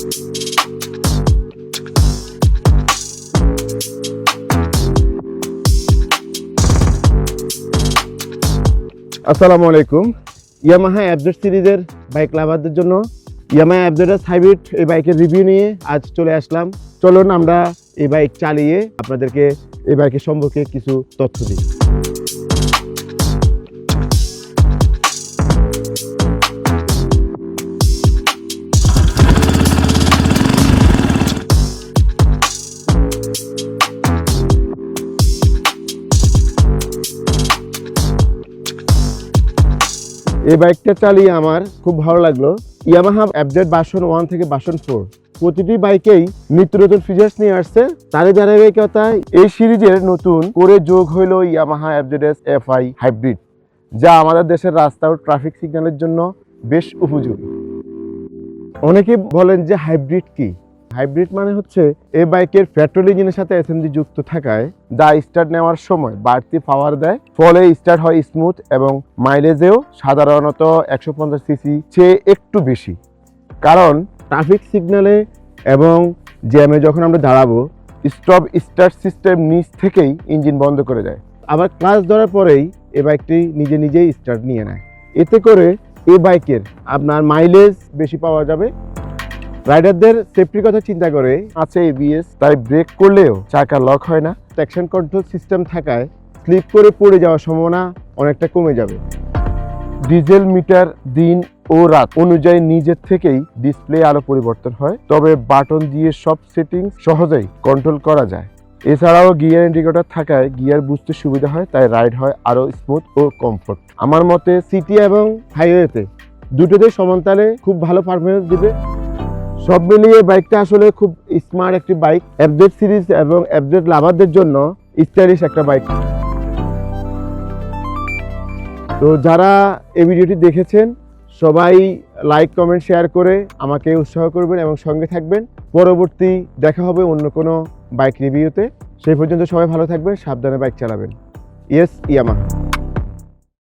আসসালামু আলাইকুম। Yamaha FZ সিরিজের বাইক লাভারদের জন্য ইয়ামাহা এফজেড হাইব্রিড এই বাইকের রিভিউ নিয়ে আজ চলে আসলাম। চলুন আমরা এই বাইক চালিয়ে আপনাদেরকে এই বাইকের সম্পর্কে কিছু তথ্য দিই। এই বাইকটা চালিয়ে আমার খুব ভালো লাগলো। ইয়ামাহা এফজেড ভার্সন 1 থেকে ভার্সন 4 প্রতিটি বাইকেই নিত্য নতুন ফিচার্স নিয়ে আসছে। তারই ধারাবাহিকতায় এই সিরিজের নতুন করে যোগ হইল ইয়ামাহা এফজেড এফআই হাইব্রিড, যা আমাদের দেশের রাস্তা ও ট্রাফিক সিগন্যালের জন্য বেশ উপযোগী। অনেকে বলেন যে হাইব্রিড কি? হাইব্রিড মানে হচ্ছে এই বাইকের পেট্রোল ইঞ্জিনের সাথে এসএমজি যুক্ত থাকায় যা স্টার্ট নেওয়ার সময় বাড়তি পাওয়ার দেয়, ফলে স্টার্ট হয় স্মুথ এবং মাইলেজেও সাধারণত 150 সিসি চেয়ে একটু বেশি। কারণ ট্রাফিক সিগন্যালে এবং জ্যামে যখন আমরা দাঁড়াবো, স্টপ স্টার্ট সিস্টেম নিচ থেকেই ইঞ্জিন বন্ধ করে দেয়। আবার ক্লাচ ধরার পরেই এই বাইকটি নিজেই স্টার্ট নিয়ে নেয়। এতে করে এই বাইকের আপনার মাইলেজ বেশি পাওয়া যাবে। রাইডারদের সেফটির কথা চিন্তা করে আছে এবিএস, তাই ব্রেক করলেও চাকা লক হয় না। ট্র্যাকশন কন্ট্রোল সিস্টেম থাকায় স্লিপ করে পড়ে যাওয়ার সম্ভাবনা অনেকটা কমে যাবে। ডিজেল মিটার দিন ও রাত অনুযায়ী নিজের থেকেই ডিসপ্লে আলো পরিবর্তন হয়, তবে বাটন দিয়ে সব সেটিংস সহজেই কন্ট্রোল করা যায়। এছাড়াও গিয়ার ইন্ডিকেটর থাকায় গিয়ার বুঝতে সুবিধা হয়, তাই রাইড হয় আরও স্মুথ ও কমফোর্ট। আমার মতে সিটি এবং হাইওয়েতে দুটোতেই সমানতালে খুব ভালো পারফরমেন্স দিবে। সব মিলিয়ে বাইকটা আসলে খুব স্মার্ট একটি বাইক। এফজেড সিরিজ এবং এফজেড লাভারদের জন্য স্টাইলিশ একটা বাইক। তো যারা এই ভিডিওটি দেখেছেন সবাই লাইক কমেন্ট শেয়ার করে আমাকে উৎসাহ করবেন এবং সঙ্গে থাকবেন। পরবর্তী দেখা হবে অন্য কোনো বাইক রিভিউতে। সেই পর্যন্ত সবাই ভালো থাকবেন, সাবধানে বাইক চালাবেন। Yes Yamaha.